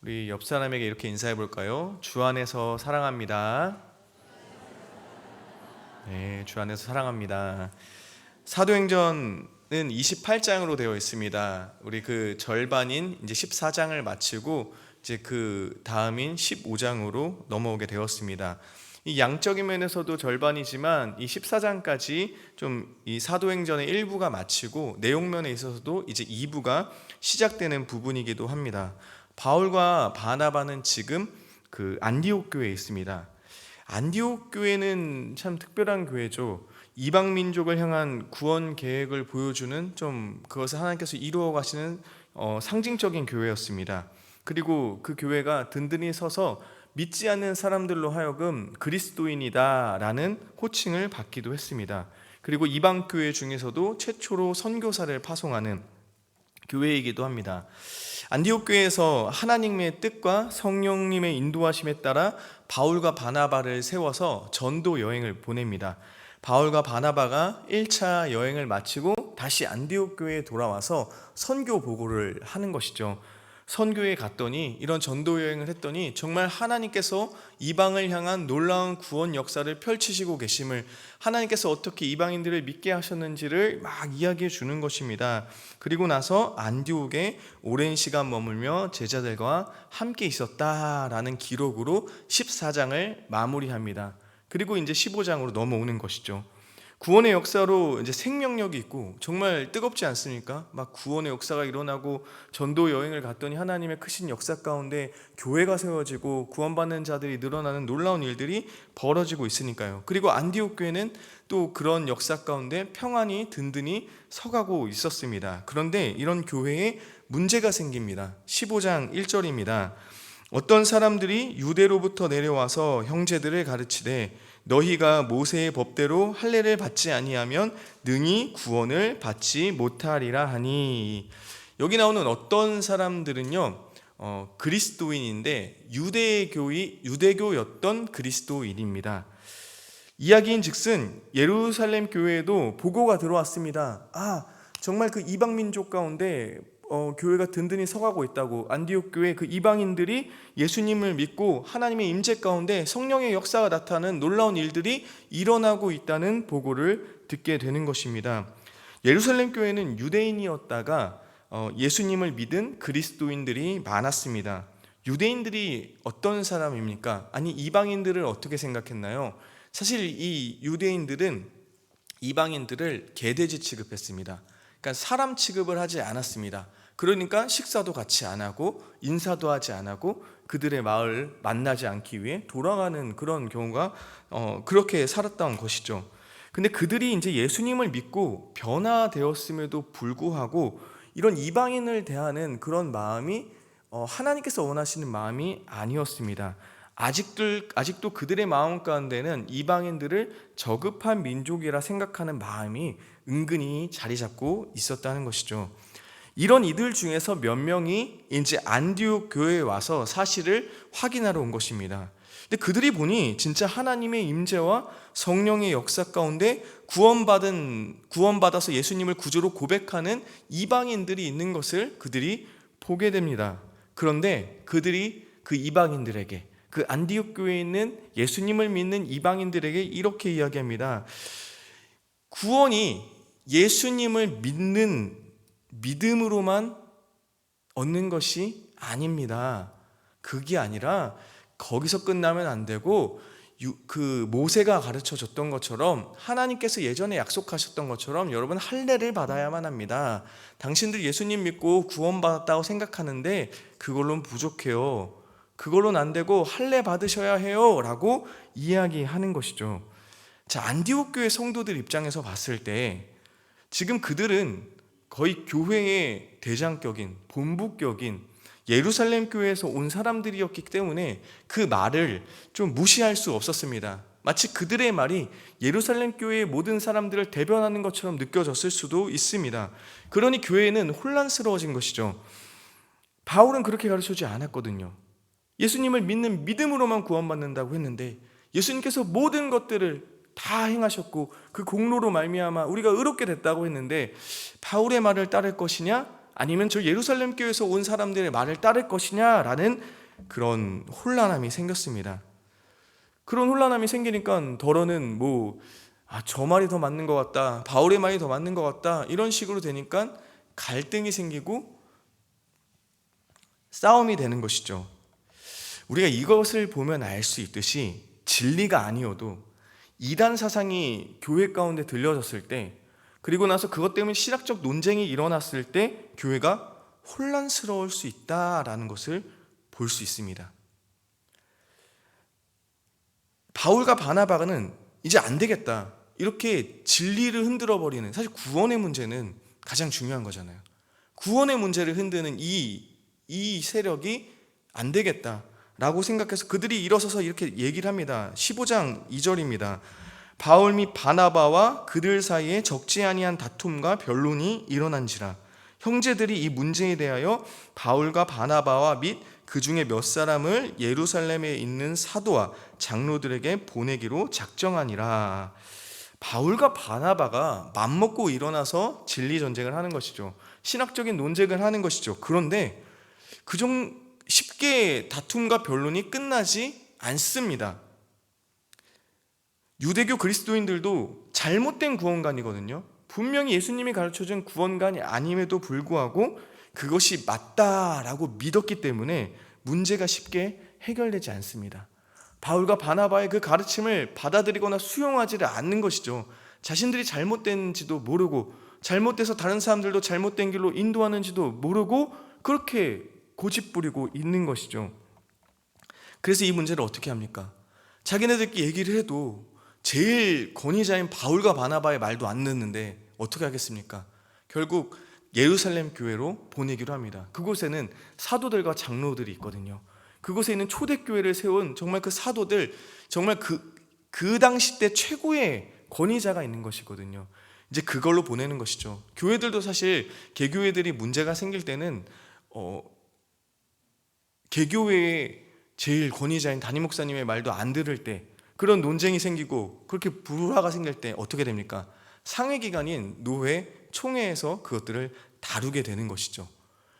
우리 옆 사람에게 이렇게 인사해 볼까요? 주 안에서 사랑합니다. 네, 주 안에서 사랑합니다. 사도행전은 28장으로 되어 있습니다. 우리 그 절반인 이제 14장을 마치고 이제 그 다음인 15장으로 넘어오게 되었습니다. 이 양적인 면에서도 절반이지만 이 14장까지 좀 이 사도행전의 일부가 마치고 내용면에 있어서도 이제 2부가 시작되는 부분이기도 합니다. 바울과 바나바는 지금 그 안디옥 교회에 있습니다. 안디옥 교회는 참 특별한 교회죠. 이방 민족을 향한 구원 계획을 보여주는 좀 그것을 하나님께서 이루어 가시는 상징적인 교회였습니다. 그리고 그 교회가 든든히 서서 믿지 않는 사람들로 하여금 그리스도인이다라는 호칭을 받기도 했습니다. 그리고 이방 교회 중에서도 최초로 선교사를 파송하는 교회이기도 합니다. 안디옥 교회에서 하나님의 뜻과 성령님의 인도하심에 따라 바울과 바나바를 세워서 전도 여행을 보냅니다. 바울과 바나바가 1차 여행을 마치고 다시 안디옥 교회에 돌아와서 선교 보고를 하는 것이죠. 선교에 갔더니 이런 전도 여행을 했더니 정말 하나님께서 이방을 향한 놀라운 구원 역사를 펼치시고 계심을, 하나님께서 어떻게 이방인들을 믿게 하셨는지를 막 이야기해 주는 것입니다. 그리고 나서 안디옥에 오랜 시간 머물며 제자들과 함께 있었다라는 기록으로 14장을 마무리합니다. 그리고 이제 15장으로 넘어오는 것이죠. 구원의 역사로 이제 생명력이 있고 정말 뜨겁지 않습니까? 막 구원의 역사가 일어나고 전도 여행을 갔더니 하나님의 크신 역사 가운데 교회가 세워지고 구원받는 자들이 늘어나는 놀라운 일들이 벌어지고 있으니까요. 그리고 안디옥 교회는 또 그런 역사 가운데 평안히 든든히 서가고 있었습니다. 그런데 이런 교회에 문제가 생깁니다. 15장 1절입니다. 어떤 사람들이 유대로부터 내려와서 형제들을 가르치되 너희가 모세의 법대로 할례를 받지 아니하면 능히 구원을 받지 못하리라 하니, 여기 나오는 어떤 사람들은요 그리스도인인데 유대교였던 그리스도인입니다. 이야기인즉슨 예루살렘 교회에도 보고가 들어왔습니다. 정말 그 이방 민족 가운데 교회가 든든히 서가고 있다고, 안디옥 교회 그 이방인들이 예수님을 믿고 하나님의 임재 가운데 성령의 역사가 나타나는 놀라운 일들이 일어나고 있다는 보고를 듣게 되는 것입니다. 예루살렘 교회는 유대인이었다가 예수님을 믿은 그리스도인들이 많았습니다. 유대인들이 어떤 사람입니까? 아니, 이방인들을 어떻게 생각했나요? 사실 이 유대인들은 이방인들을 개돼지 취급했습니다. 그러니까 사람 취급을 하지 않았습니다. 그러니까 식사도 같이 안 하고 인사도 하지 않고 그들의 마을 만나지 않기 위해 돌아가는 그런 경우가 그렇게 살았던 것이죠. 근데 그들이 이제 예수님을 믿고 변화되었음에도 불구하고 이런 이방인을 대하는 그런 마음이 하나님께서 원하시는 마음이 아니었습니다. 아직도 그들의 마음 가운데는 이방인들을 저급한 민족이라 생각하는 마음이 은근히 자리 잡고 있었다는 것이죠. 이런 이들 중에서 몇 명이 이제 안디옥 교회에 와서 사실을 확인하러 온 것입니다. 근데 그들이 보니 진짜 하나님의 임재와 성령의 역사 가운데 구원받아서 예수님을 구주로 고백하는 이방인들이 있는 것을 그들이 보게 됩니다. 그런데 그들이 그 이방인들에게, 그 안디옥 교회에 있는 예수님을 믿는 이방인들에게 이렇게 이야기합니다. 구원이 예수님을 믿는 믿음으로만 얻는 것이 아닙니다. 그게 아니라 거기서 끝나면 안 되고 그 모세가 가르쳐 줬던 것처럼, 하나님께서 예전에 약속하셨던 것처럼 여러분 할례를 받아야만 합니다. 당신들 예수님 믿고 구원받았다고 생각하는데 그걸로는 부족해요. 그걸로는 안 되고 할례 받으셔야 해요 라고 이야기하는 것이죠. 자, 안디옥 교회 성도들 입장에서 봤을 때 지금 그들은 거의 교회의 대장격인 본부격인 예루살렘 교회에서 온 사람들이었기 때문에 그 말을 좀 무시할 수 없었습니다. 마치 그들의 말이 예루살렘 교회의 모든 사람들을 대변하는 것처럼 느껴졌을 수도 있습니다. 그러니 교회는 혼란스러워진 것이죠. 바울은 그렇게 가르쳐주지 않았거든요. 예수님을 믿는 믿음으로만 구원받는다고 했는데 예수님께서 모든 것들을 다 행하셨고 그 공로로 말미암아 우리가 의롭게 됐다고 했는데 바울의 말을 따를 것이냐 아니면 저 예루살렘 교회에서 온 사람들의 말을 따를 것이냐라는 그런 혼란함이 생겼습니다. 그런 혼란함이 생기니까 더러는 저 말이 더 맞는 것 같다, 바울의 말이 더 맞는 것 같다, 이런 식으로 되니까 갈등이 생기고 싸움이 되는 것이죠. 우리가 이것을 보면 알 수 있듯이 진리가 아니어도 이단 사상이 교회 가운데 들려졌을 때, 그리고 나서 그것 때문에 신학적 논쟁이 일어났을 때 교회가 혼란스러울 수 있다라는 것을 볼 수 있습니다. 바울과 바나바는 이제 안 되겠다, 이렇게 진리를 흔들어 버리는, 사실 구원의 문제는 가장 중요한 거잖아요. 구원의 문제를 흔드는 이 세력이 안 되겠다라고 생각해서 그들이 일어서서 이렇게 얘기를 합니다. 15장 2절입니다. 바울 및 바나바와 그들 사이에 적지 아니한 다툼과 변론이 일어난지라. 형제들이 이 문제에 대하여 바울과 바나바와 및 그 중에 몇 사람을 예루살렘에 있는 사도와 장로들에게 보내기로 작정하니라. 바울과 바나바가 맘먹고 일어나서 진리 전쟁을 하는 것이죠. 신학적인 논쟁을 하는 것이죠. 그런데 쉽게 다툼과 변론이 끝나지 않습니다. 유대교 그리스도인들도 잘못된 구원관이거든요. 분명히 예수님이 가르쳐준 구원관이 아님에도 불구하고 그것이 맞다라고 믿었기 때문에 문제가 쉽게 해결되지 않습니다. 바울과 바나바의 그 가르침을 받아들이거나 수용하지를 않는 것이죠. 자신들이 잘못된지도 모르고, 잘못돼서 다른 사람들도 잘못된 길로 인도하는지도 모르고 그렇게 고집부리고 있는 것이죠. 그래서 이 문제를 어떻게 합니까? 자기네들끼리 얘기를 해도 제일 권위자인 바울과 바나바의 말도 안 듣는데 어떻게 하겠습니까? 결국 예루살렘 교회로 보내기로 합니다. 그곳에는 사도들과 장로들이 있거든요. 그곳에 있는 초대교회를 세운 정말 그 사도들, 정말 그 당시 때 최고의 권위자가 있는 것이거든요. 이제 그걸로 보내는 것이죠. 교회들도 사실 개교회들이 문제가 생길 때는 개교회의 제일 권위자인 담임 목사님의 말도 안 들을 때, 그런 논쟁이 생기고 그렇게 불화가 생길 때 어떻게 됩니까? 상회기관인 노회, 총회에서 그것들을 다루게 되는 것이죠.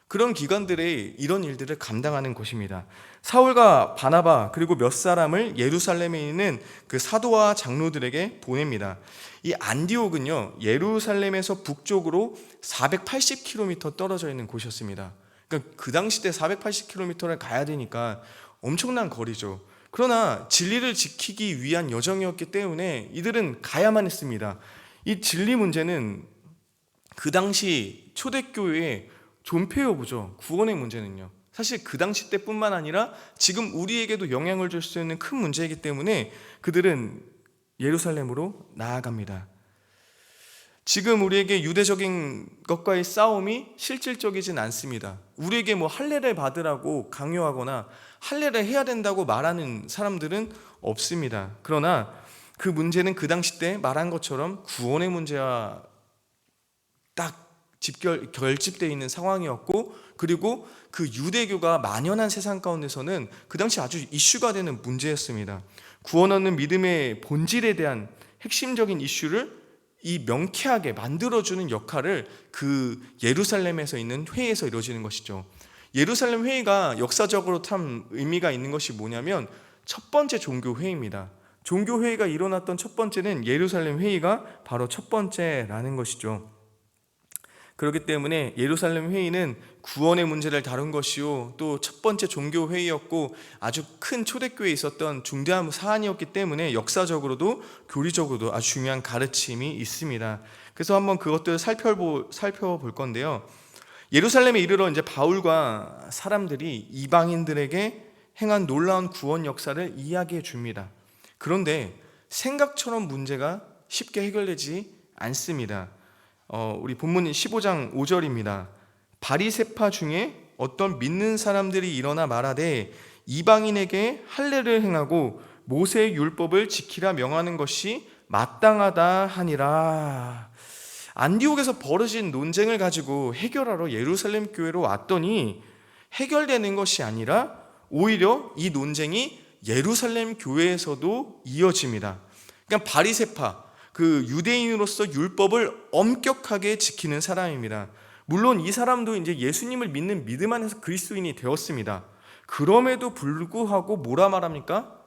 그런 기관들이 이런 일들을 감당하는 곳입니다. 사울과 바나바 그리고 몇 사람을 예루살렘에 있는 그 사도와 장로들에게 보냅니다. 이 안디옥은요, 예루살렘에서 북쪽으로 480km 떨어져 있는 곳이었습니다. 그러니까 그 당시 때 480km를 가야 되니까 엄청난 거리죠. 그러나 진리를 지키기 위한 여정이었기 때문에 이들은 가야만 했습니다. 이 진리 문제는 그 당시 초대교회의 존폐 여부죠. 구원의 문제는요, 사실 그 당시 때뿐만 아니라 지금 우리에게도 영향을 줄 수 있는 큰 문제이기 때문에 그들은 예루살렘으로 나아갑니다. 지금 우리에게 유대적인 것과의 싸움이 실질적이진 않습니다. 우리에게 할례를 받으라고 강요하거나 할례를 해야 된다고 말하는 사람들은 없습니다. 그러나 그 문제는 그 당시 때 말한 것처럼 구원의 문제와 딱 결집되어 있는 상황이었고, 그리고 그 유대교가 만연한 세상 가운데서는 그 당시 아주 이슈가 되는 문제였습니다. 구원 얻는 믿음의 본질에 대한 핵심적인 이슈를 이 명쾌하게 만들어주는 역할을 그 예루살렘에서 있는 회의에서 이루어지는 것이죠. 예루살렘 회의가 역사적으로 참 의미가 있는 것이 뭐냐면 첫 번째 종교 회의입니다. 종교 회의가 일어났던 첫 번째는 예루살렘 회의가 바로 첫 번째라는 것이죠. 그렇기 때문에 예루살렘 회의는 구원의 문제를 다룬 것이요, 또 첫 번째 종교 회의였고 아주 큰 초대교회에 있었던 중대한 사안이었기 때문에 역사적으로도 교리적으로도 아주 중요한 가르침이 있습니다. 그래서 한번 그것들을 살펴볼 건데요. 예루살렘에 이르러 이제 바울과 사람들이 이방인들에게 행한 놀라운 구원 역사를 이야기해 줍니다. 그런데 생각처럼 문제가 쉽게 해결되지 않습니다. 우리 본문 15장 5절입니다. 바리새파 중에 어떤 믿는 사람들이 일어나 말하되 이방인에게 할례를 행하고 모세의 율법을 지키라 명하는 것이 마땅하다 하니라. 안디옥에서 벌어진 논쟁을 가지고 해결하러 예루살렘 교회로 왔더니 해결되는 것이 아니라 오히려 이 논쟁이 예루살렘 교회에서도 이어집니다. 그러니까 바리새파, 그 유대인으로서 율법을 엄격하게 지키는 사람입니다. 물론 이 사람도 이제 예수님을 믿는 믿음 안에서 그리스도인이 되었습니다. 그럼에도 불구하고 뭐라 말합니까?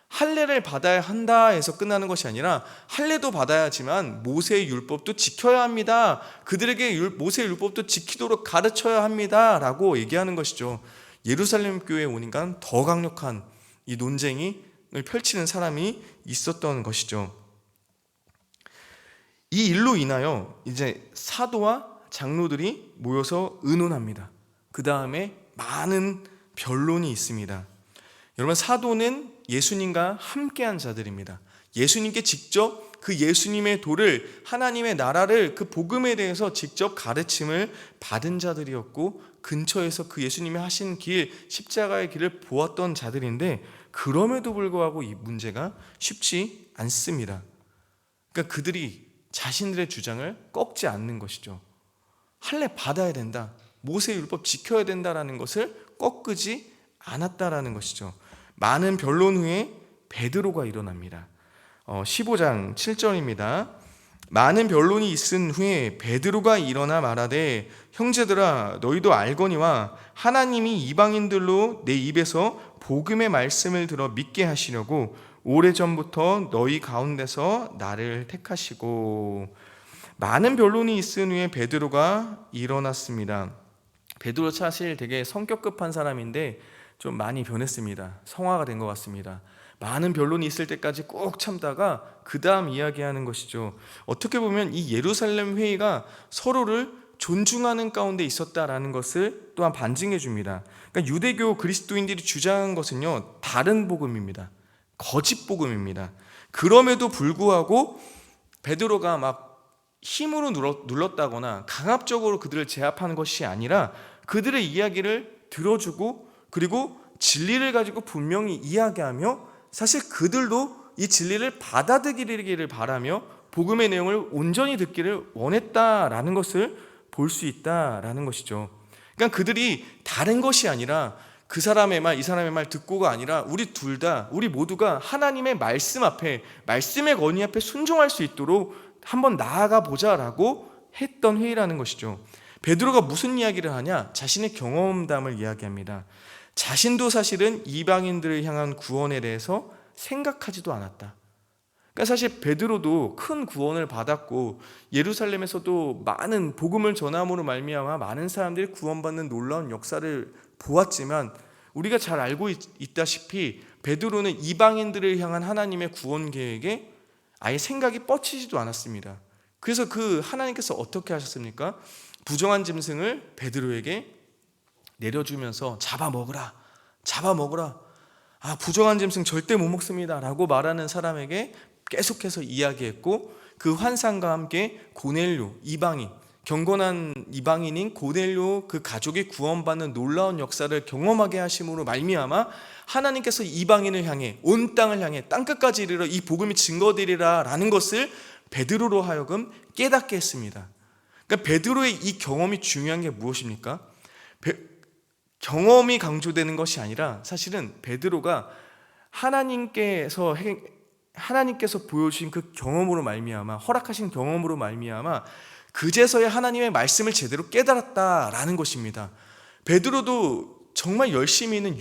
할례를 받아야 한다 해서 끝나는 것이 아니라 할례도 받아야지만 모세의 율법도 지켜야 합니다. 그들에게 모세의 율법도 지키도록 가르쳐야 합니다 라고 얘기하는 것이죠. 예루살렘 교회에 오니까 더 강력한 이 논쟁을 펼치는 사람이 있었던 것이죠. 이 일로 인하여 이제 사도와 장로들이 모여서 의논합니다. 그 다음에 많은 변론이 있습니다. 여러분, 사도는 예수님과 함께한 자들입니다. 예수님께 직접 그 예수님의 도를, 하나님의 나라를, 그 복음에 대해서 직접 가르침을 받은 자들이었고, 근처에서 그 예수님이 하신 길, 십자가의 길을 보았던 자들인데, 그럼에도 불구하고 이 문제가 쉽지 않습니다. 그러니까 그들이 자신들의 주장을 꺾지 않는 것이죠. 할례 받아야 된다, 모세의 율법 지켜야 된다라는 것을 꺾지 않았다라는 것이죠. 많은 변론 후에 베드로가 일어납니다. 15장 7절입니다. 많은 변론이 있은 후에 베드로가 일어나 말하되, 형제들아, 너희도 알거니와 하나님이 이방인들로 내 입에서 복음의 말씀을 들어 믿게 하시려고 오래전부터 너희 가운데서 나를 택하시고. 많은 변론이 있은 후에 베드로가 일어났습니다. 베드로 사실 되게 성격 급한 사람인데 좀 많이 변했습니다. 성화가 된 것 같습니다. 많은 변론이 있을 때까지 꼭 참다가 그 다음 이야기하는 것이죠. 어떻게 보면 이 예루살렘 회의가 서로를 존중하는 가운데 있었다라는 것을 또한 반증해 줍니다. 그러니까 유대교 그리스도인들이 주장한 것은요, 다른 복음입니다. 거짓 복음입니다. 그럼에도 불구하고 베드로가 막 힘으로 눌렀다거나 강압적으로 그들을 제압하는 것이 아니라 그들의 이야기를 들어주고, 그리고 진리를 가지고 분명히 이야기하며, 사실 그들도 이 진리를 받아들이기를 바라며 복음의 내용을 온전히 듣기를 원했다라는 것을 볼 수 있다라는 것이죠. 그러니까 그들이 다른 것이 아니라 그 사람의 말, 이 사람의 말 듣고가 아니라 우리 둘 다, 우리 모두가 하나님의 말씀 앞에, 말씀의 권위 앞에 순종할 수 있도록 한번 나아가 보자라고 했던 회의라는 것이죠. 베드로가 무슨 이야기를 하냐? 자신의 경험담을 이야기합니다. 자신도 사실은 이방인들을 향한 구원에 대해서 생각하지도 않았다. 그러니까 사실 베드로도 큰 구원을 받았고 예루살렘에서도 많은 복음을 전함으로 말미암아 많은 사람들이 구원받는 놀라운 역사를 보았지만, 우리가 잘 알고 있다시피 베드로는 이방인들을 향한 하나님의 구원 계획에 아예 생각이 뻗치지도 않았습니다. 그래서 그 하나님께서 어떻게 하셨습니까? 부정한 짐승을 베드로에게 내려주면서 잡아먹으라. 부정한 짐승 절대 못 먹습니다 라고 말하는 사람에게 계속해서 이야기했고, 그 환상과 함께 고넬료, 이방인, 경건한 이방인인 고넬료 그 가족이 구원받는 놀라운 역사를 경험하게 하심으로 말미암아 하나님께서 이방인을 향해, 온 땅을 향해 땅끝까지 이르러 이 복음이 증거되리라 라는 것을 베드로로 하여금 깨닫게 했습니다. 그러니까 베드로의 이 경험이 중요한 게 무엇입니까? 경험이 강조되는 것이 아니라 사실은 베드로가 하나님께서 보여주신 그 경험으로 말미암아, 허락하신 경험으로 말미암아 그제서야 하나님의 말씀을 제대로 깨달았다라는 것입니다. 베드로도 정말 열심히 있는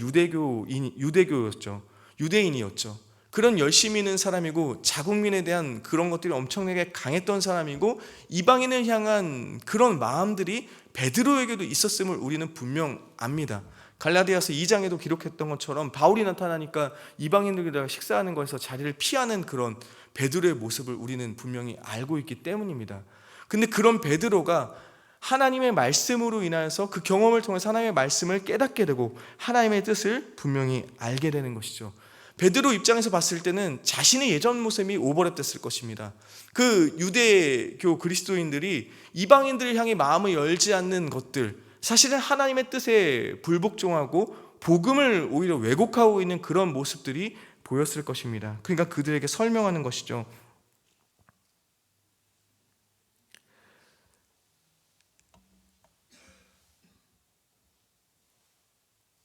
유대인이었죠. 그런 열심히 있는 사람이고 자국민에 대한 그런 것들이 엄청나게 강했던 사람이고, 이방인을 향한 그런 마음들이 베드로에게도 있었음을 우리는 분명 압니다. 갈라디아서 2장에도 기록했던 것처럼 바울이 나타나니까 이방인들과 식사하는 것에서 자리를 피하는 그런 베드로의 모습을 우리는 분명히 알고 있기 때문입니다. 근데 그런 베드로가 하나님의 말씀으로 인하여서 그 경험을 통해서 하나님의 말씀을 깨닫게 되고 하나님의 뜻을 분명히 알게 되는 것이죠. 베드로 입장에서 봤을 때는 자신의 예전 모습이 오버랩됐을 것입니다. 그 유대교 그리스도인들이 이방인들을 향해 마음을 열지 않는 것들, 사실은 하나님의 뜻에 불복종하고 복음을 오히려 왜곡하고 있는 그런 모습들이 보였을 것입니다. 그러니까 그들에게 설명하는 것이죠.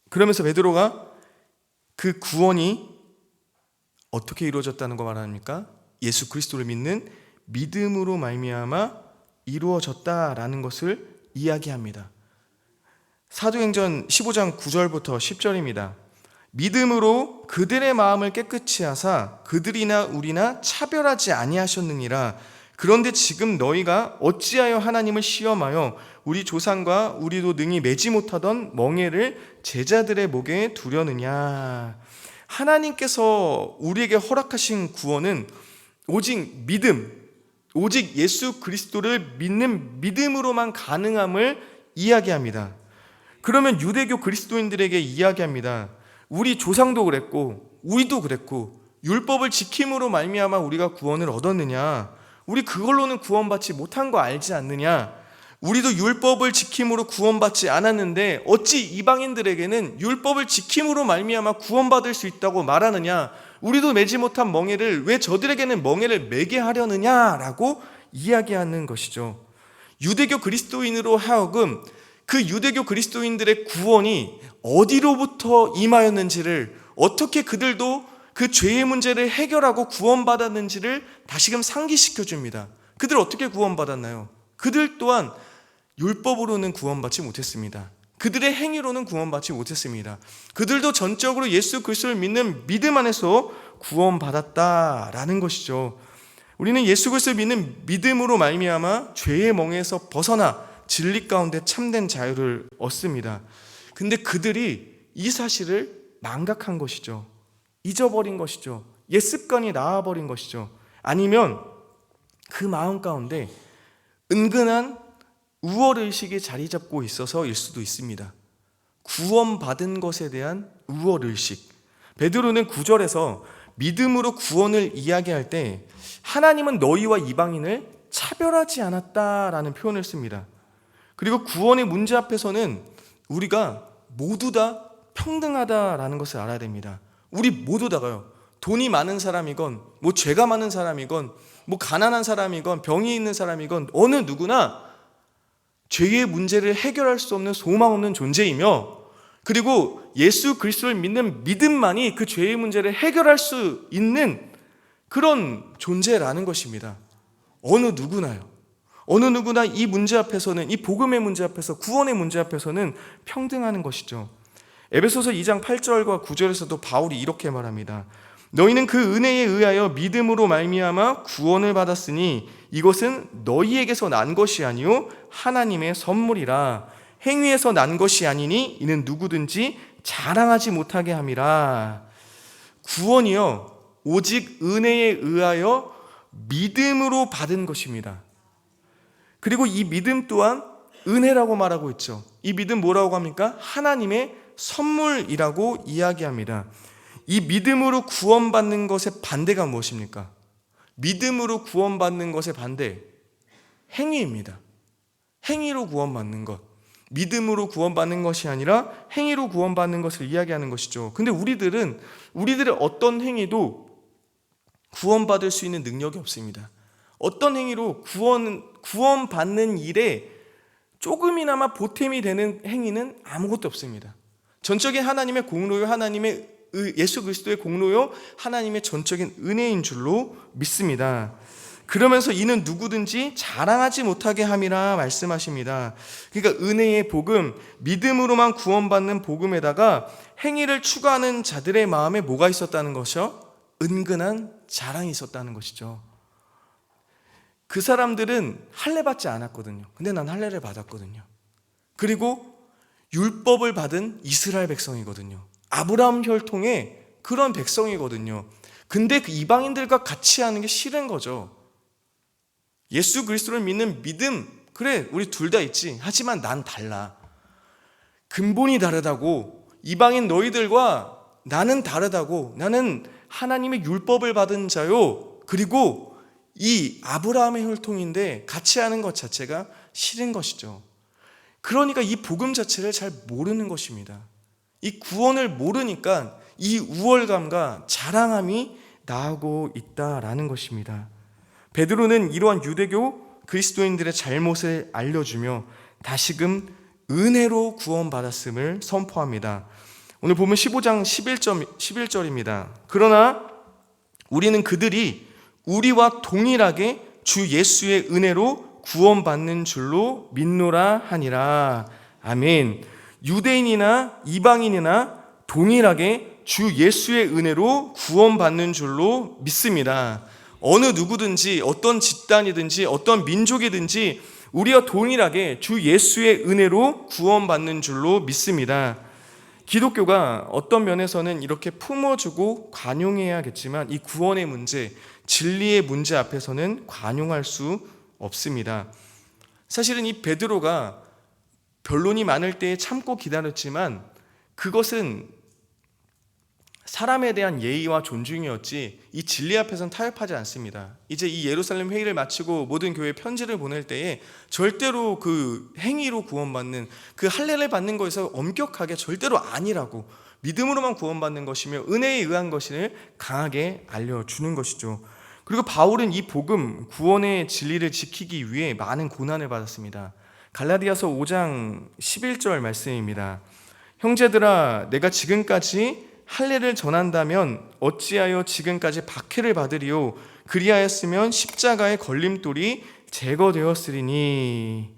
그러면서 베드로가 그 구원이 어떻게 이루어졌다는 거 말합니까? 예수 그리스도를 믿는 믿음으로 말미암아 이루어졌다라는 것을 이야기합니다. 사도행전 15장 9절부터 10절입니다. 믿음으로 그들의 마음을 깨끗이 하사 그들이나 우리나 차별하지 아니하셨느니라. 그런데 지금 너희가 어찌하여 하나님을 시험하여 우리 조상과 우리도 능히 매지 못하던 멍에를 제자들의 목에 두려느냐. 하나님께서 우리에게 허락하신 구원은 오직 믿음, 오직 예수 그리스도를 믿는 믿음으로만 가능함을 이야기합니다. 그러면 유대교 그리스도인들에게 이야기합니다. 우리 조상도 그랬고 우리도 그랬고 율법을 지킴으로 말미암아 우리가 구원을 얻었느냐? 우리 그걸로는 구원받지 못한 거 알지 않느냐? 우리도 율법을 지킴으로 구원받지 않았는데 어찌 이방인들에게는 율법을 지킴으로 말미암아 구원받을 수 있다고 말하느냐? 우리도 매지 못한 멍에를 왜 저들에게는 멍에를 매게 하려느냐라고 이야기하는 것이죠. 유대교 그리스도인으로 하여금 그 유대교 그리스도인들의 구원이 어디로부터 임하였는지를, 어떻게 그들도 그 죄의 문제를 해결하고 구원받았는지를 다시금 상기시켜 줍니다. 그들 어떻게 구원받았나요? 그들 또한 율법으로는 구원받지 못했습니다. 그들의 행위로는 구원받지 못했습니다. 그들도 전적으로 예수 그리스도를 믿는 믿음 안에서 구원받았다라는 것이죠. 우리는 예수 그리스도를 믿는 믿음으로 말미암아 죄의 멍에서 벗어나 진리 가운데 참된 자유를 얻습니다. 근데 그들이 이 사실을 망각한 것이죠. 잊어버린 것이죠. 옛 습관이 나아버린 것이죠. 아니면 그 마음 가운데 은근한 우월의식이 자리 잡고 있어서일 수도 있습니다. 구원받은 것에 대한 우월의식. 베드로는 9절에서 믿음으로 구원을 이야기할 때 하나님은 너희와 이방인을 차별하지 않았다라는 표현을 씁니다. 그리고 구원의 문제 앞에서는 우리가 모두 다 평등하다라는 것을 알아야 됩니다. 우리 모두 다가요. 돈이 많은 사람이건 뭐 죄가 많은 사람이건 뭐 가난한 사람이건 병이 있는 사람이건 어느 누구나 죄의 문제를 해결할 수 없는 소망 없는 존재이며, 그리고 예수 그리스도를 믿는 믿음만이 그 죄의 문제를 해결할 수 있는 그런 존재라는 것입니다. 어느 누구나요. 어느 누구나 이 문제 앞에서는, 이 복음의 문제 앞에서, 구원의 문제 앞에서는 평등하는 것이죠. 에베소서 2장 8절과 9절에서도 바울이 이렇게 말합니다. 너희는 그 은혜에 의하여 믿음으로 말미암아 구원을 받았으니 이것은 너희에게서 난 것이 아니요 하나님의 선물이라. 행위에서 난 것이 아니니 이는 누구든지 자랑하지 못하게 함이라. 구원이요 오직 은혜에 의하여 믿음으로 받은 것입니다. 그리고 이 믿음 또한 은혜라고 말하고 있죠. 이 믿음 뭐라고 합니까? 하나님의 선물이라고 이야기합니다. 이 믿음으로 구원받는 것의 반대가 무엇입니까? 믿음으로 구원받는 것의 반대, 행위입니다. 행위로 구원받는 것. 믿음으로 구원받는 것이 아니라 행위로 구원받는 것을 이야기하는 것이죠. 근데 우리들의 어떤 행위도 구원받을 수 있는 능력이 없습니다. 어떤 행위로 구원받는 일에 조금이나마 보탬이 되는 행위는 아무것도 없습니다. 전적인 하나님의 공로요, 하나님의 예수 그리스도의 공로요, 하나님의 전적인 은혜인 줄로 믿습니다. 그러면서 이는 누구든지 자랑하지 못하게 함이라 말씀하십니다. 그러니까 은혜의 복음, 믿음으로만 구원받는 복음에다가 행위를 추구하는 자들의 마음에 뭐가 있었다는 것이요? 은근한 자랑이 있었다는 것이죠. 그 사람들은 할례 받지 않았거든요. 근데 난 할례를 받았거든요. 그리고 율법을 받은 이스라엘 백성이거든요. 아브라함 혈통의 그런 백성이거든요. 근데 그 이방인들과 같이 하는 게 싫은 거죠. 예수 그리스도를 믿는 믿음, 그래 우리 둘 다 있지. 하지만 난 달라. 근본이 다르다고. 이방인 너희들과 나는 다르다고. 나는 하나님의 율법을 받은 자요. 그리고 이 아브라함의 혈통인데 같이 하는 것 자체가 싫은 것이죠. 그러니까 이 복음 자체를 잘 모르는 것입니다. 이 구원을 모르니까 이 우월감과 자랑함이 나오고 있다라는 것입니다. 베드로는 이러한 유대교 그리스도인들의 잘못을 알려주며 다시금 은혜로 구원받았음을 선포합니다. 오늘 보면 15장 11절입니다. 그러나 우리는 그들이 우리와 동일하게 주 예수의 은혜로 구원받는 줄로 믿노라 하니라. 아멘. 유대인이나 이방인이나 동일하게 주 예수의 은혜로 구원받는 줄로 믿습니다. 어느 누구든지 어떤 집단이든지 어떤 민족이든지 우리와 동일하게 주 예수의 은혜로 구원받는 줄로 믿습니다. 기독교가 어떤 면에서는 이렇게 품어주고 관용해야겠지만 이 구원의 문제, 진리의 문제 앞에서는 관용할 수 없습니다. 사실은 이 베드로가 변론이 많을 때에 참고 기다렸지만 그것은 사람에 대한 예의와 존중이었지 이 진리 앞에서는 타협하지 않습니다. 이제 이 예루살렘 회의를 마치고 모든 교회에 편지를 보낼 때에 절대로 그 행위로 구원받는 그 할례를 받는 것에서 엄격하게 절대로 아니라고 믿음으로만 구원받는 것이며 은혜에 의한 것을 강하게 알려주는 것이죠. 그리고 바울은 이 복음 구원의 진리를 지키기 위해 많은 고난을 받았습니다. 갈라디아서 5장 11절 말씀입니다. 형제들아 내가 지금까지 할례를 전한다면 어찌하여 지금까지 박해를 받으리요? 그리하였으면 십자가의 걸림돌이 제거되었으리니.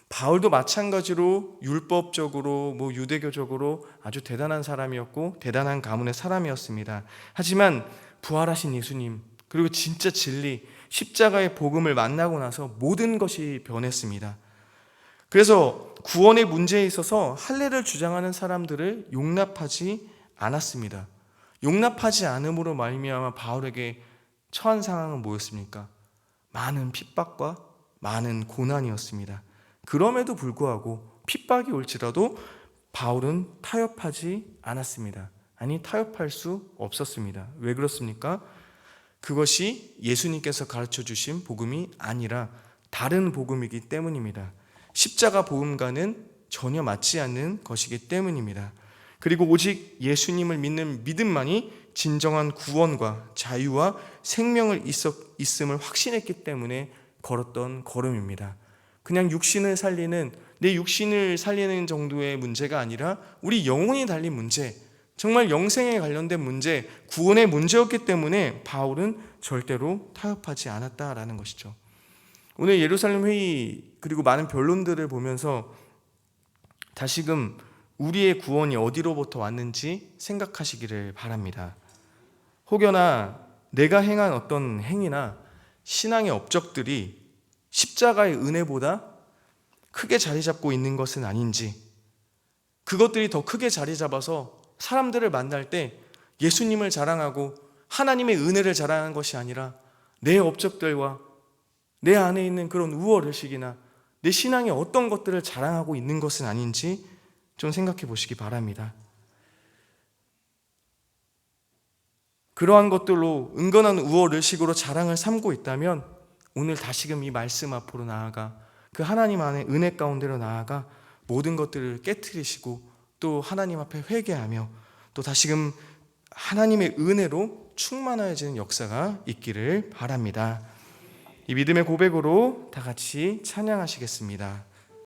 바울도 마찬가지로 율법적으로 유대교적으로 아주 대단한 사람이었고 대단한 가문의 사람이었습니다. 하지만 부활하신 예수님 그리고 진짜 진리 십자가의 복음을 만나고 나서 모든 것이 변했습니다. 그래서 구원의 문제에 있어서 할례를 주장하는 사람들을 용납하지 않았습니다. 용납하지 않음으로 말미암아 바울에게 처한 상황은 뭐였습니까? 많은 핍박과 많은 고난이었습니다. 그럼에도 불구하고 핍박이 올지라도 바울은 타협하지 않았습니다. 아니 타협할 수 없었습니다. 왜 그렇습니까? 그것이 예수님께서 가르쳐 주신 복음이 아니라 다른 복음이기 때문입니다. 십자가 복음과는 전혀 맞지 않는 것이기 때문입니다. 그리고 오직 예수님을 믿는 믿음만이 진정한 구원과 자유와 생명을 있음을 확신했기 때문에 걸었던 걸음입니다. 그냥 육신을 살리는 내 육신을 살리는 정도의 문제가 아니라 우리 영혼이 달린 문제, 정말 영생에 관련된 문제, 구원의 문제였기 때문에 바울은 절대로 타협하지 않았다라는 것이죠. 오늘 예루살렘 회의 그리고 많은 변론들을 보면서 다시금 우리의 구원이 어디로부터 왔는지 생각하시기를 바랍니다. 혹여나 내가 행한 어떤 행위나 신앙의 업적들이 십자가의 은혜보다 크게 자리 잡고 있는 것은 아닌지, 그것들이 더 크게 자리 잡아서 사람들을 만날 때 예수님을 자랑하고 하나님의 은혜를 자랑하는 것이 아니라 내 업적들과 내 안에 있는 그런 우월의식이나 내 신앙의 어떤 것들을 자랑하고 있는 것은 아닌지 좀 생각해 보시기 바랍니다. 그러한 것들로 은근한 우월의식으로 자랑을 삼고 있다면 오늘 다시금 이 말씀 앞으로 나아가 그 하나님 안에 은혜 가운데로 나아가 모든 것들을 깨트리시고 또 하나님 앞에 회개하며 또 다시금 하나님의 은혜로 충만해지는 역사가 있기를 바랍니다. 이 믿음의 고백으로 다 같이 찬양하시겠습니다.